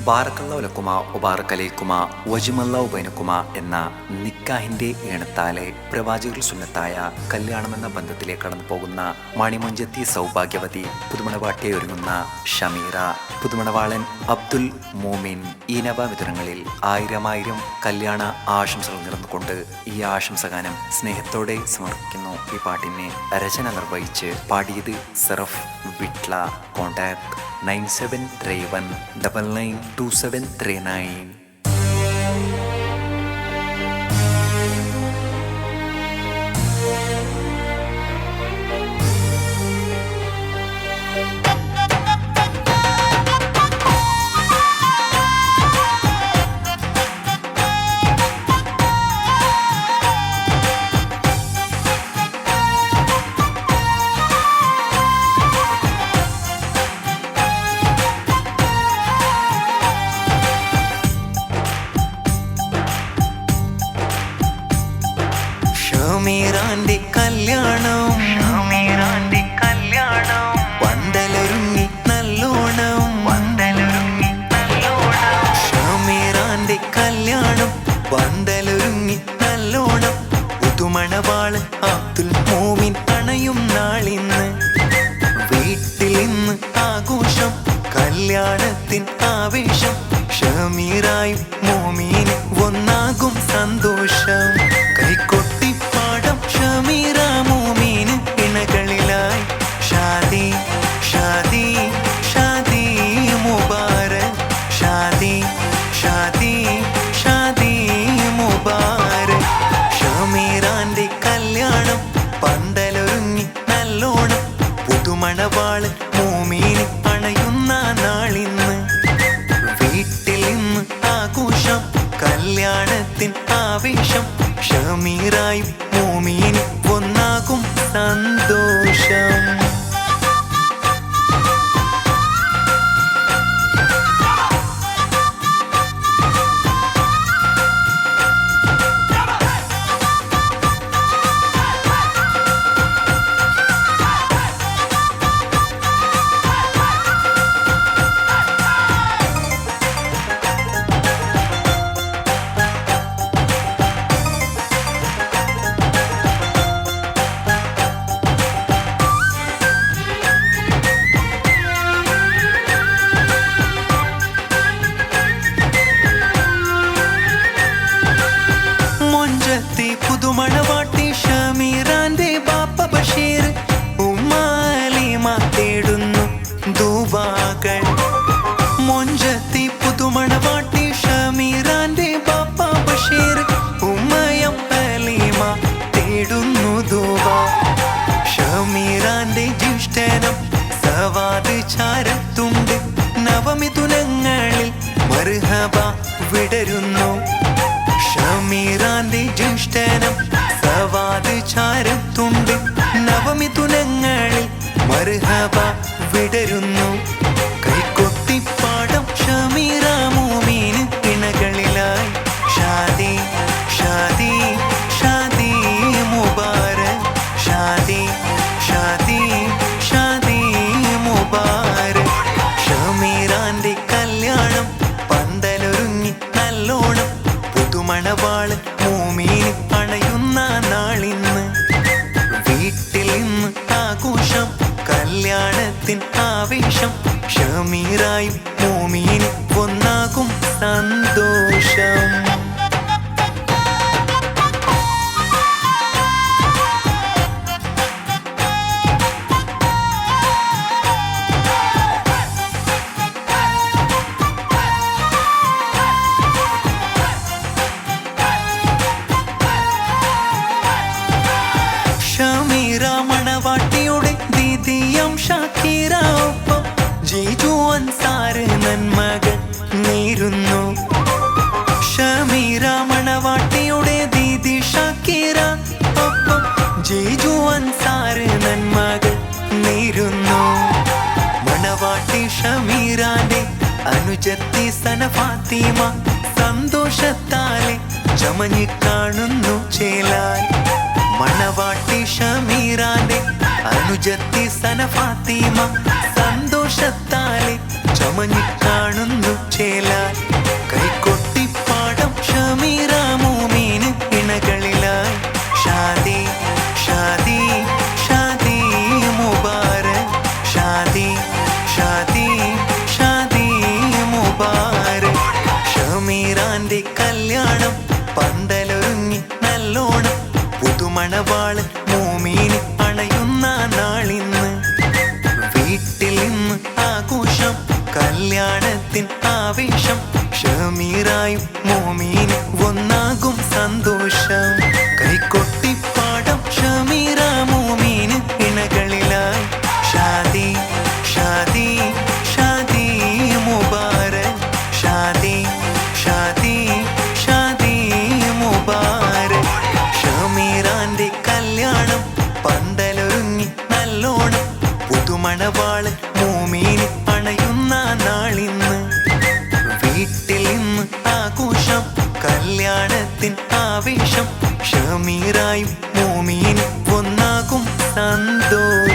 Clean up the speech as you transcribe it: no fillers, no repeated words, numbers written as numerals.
ബാറക്കല്ലാഹുലക്കുമ ഒബാറക്കലൈക്കുമ വജുമല്ലാഹു ബൈനക്കുമ എന്ന നിക്കാഹിന്റെ ഏണത്താലെ പ്രവാചകർ സുന്നത്തായ കല്യാണമെന്ന ബന്ധത്തിലേക്ക് കടന്നു പോകുന്ന മണിമഞ്ചത്തി സൗഭാഗ്യവതി പുതുമണവാട്ടിയെ ഒരുങ്ങുന്ന ഷമീറ, പുതുമണവാളൻ അബ്ദുൽ മൂമിൻ ഈ നവമിഥുനങ്ങളിൽ ആയിരം കല്യാണ ആശംസകൾ നേർന്നുകൊണ്ട് ഈ ആശംസഗാനം സ്നേഹത്തോടെ സമർപ്പിക്കുന്നു. ഈ പാട്ടിനെ രചന നിർവഹിച്ച് പാടിയത് സറഫ് വിട്ല. കോൺടാക്ട് 9731992739. ഷമീറാന്റെ കല്യാണം, ഷമീറാന്റെ കല്യാണം, പന്തലൊരുങ്ങി നല്ലോണം, പന്തലൊരുങ്ങി നല്ലോണം. ഷമീറാന്റെ കല്യാണം പന്തലൊരുങ്ങി നല്ലോണം. പുതുമണവാളൻ അബ്ദുൽ മൂമിൻ അണയും നാളിന്ന്. വീട്ടിൽ ഇന്ന് ആഘോഷം, കല്യാണത്തിൻ ആവേശം. ഷമീറായും മൂമീനും ഒന്നാകും സന്തോഷം. കൈകൊട്ടി പാടം ഷമീറ മൂമീന് ഇണകളിലായി. ഷാദി ഷാദി ഷാദി മുബാരക്, ഷാദി ഷാദി ഷാദി മുബാരക്. ഷമീറാന്റെ കല്യാണം പന്തലൊരുങ്ങി നല്ലോണം. പുതുമണവാളൻ മൂമീന് അണയുന്ന നാളിന്ന്. വീട്ടിൽ ഇന്ന് ആഘോഷം, കല്യാണത്തിൻ ആവേശം. ഷമീറായും മൂമീനും ഒന്നാകും സന്തോഷം. പുതുമണവാട്ടി ഷമീറാന്റെ ബാപ്പ ബഷീർ, ഉമ്മാലിമ തേടുന്നു ദുആകൾ. മൊഞ്ചത്തി പുതുമണവാട്ടി ഷമീറാന്റെ ബാപ്പ ബഷീർ, ഉമ്മയം അലീമ തേടുന്നു ദുആ. ഷമീറാന്റെ ജ്യേഷ്ഠനം സവാദ് ചാരത്തുണ്ട്. നവമിഥുനങ്ങളിൽ മർഹബ വിടരുന്നു. ഷമീറാന്റെ ജ്യേഷ്ഠനം സവാദ് ചാരത്തുണ്ട്. നവമിഥുനങ്ങളിൽ മർഹബ വിടരുന്നു. കൈകൊട്ടിപ്പാടം ഷമീറ മൂമീന് ഇണകളിലായി. ഷാദി ഷാദി ഷാദി മുബാരക്, ഷാദി ഷാദി ഷാദി മുബാരക്. ഷമീറാന്റെ കല്യാണം പന്തലൊരുങ്ങി നല്ലോണം. പുതുമണവാളൻ മൂമീന് അണയുന്ന നാളിന്ന്. വീട്ടിൽ ഇന്ന് ആഘോഷം, കല്യാണത്തിൻ ആവേശം. ഷമീറായും മൂമീനും ഒന്നാകും സന്തോഷം. ഷമീറ മണവാട്ടിയുടെ ദീദിയം ഷക്കീറ ഒപ്പം ജീജു അൻസാറ് നന്മകൾ നേരുന്നു. ഷമീറ മണവാട്ടിയുടെ ദീദി ഷക്കീറ ഒപ്പം ജീജു അൻസാറ് നന്മകൾ നേരുന്നു. മണവാട്ടി ഷമീറാന്റെ അനുജത്തി സന ഫാത്തിമ സന്തോഷത്താലെ ചമഞ്ഞു കാണുന്നു ചേലാൽ. മണവാട്ടി ഷമീറാന്റെ അനുജത്തി സന ഫാത്തിമ സന്തോഷത്താലെ ചമഞ്ഞു കാണുന്നു ചേലാൽ. ആവേശം ഷമീറായും മോമീനും ഒന്നാകും സന്തോഷം കൈകൊട്ടിപ്പാടം ഷമീറ മോമീന് ഇണകളിലായി ഷാദി ഷാദി ഷാദി മുബാരക് ഷാദി ഷാദി ഷാദി മുബാരക് ഷമീറാന്റെ കല്യാണം പന്തലൊരുങ്ങി നല്ലോണം പുതുമണവാളൻ മോമീന് അണയുന്ന നാളിന്ന് വീട്ടിൽ ഇന്ന് ആഘോഷം കല്യാണത്തിൻ ആവേശം ഷമീറായും മോമീനും ഒന്നാകും സന്തോഷം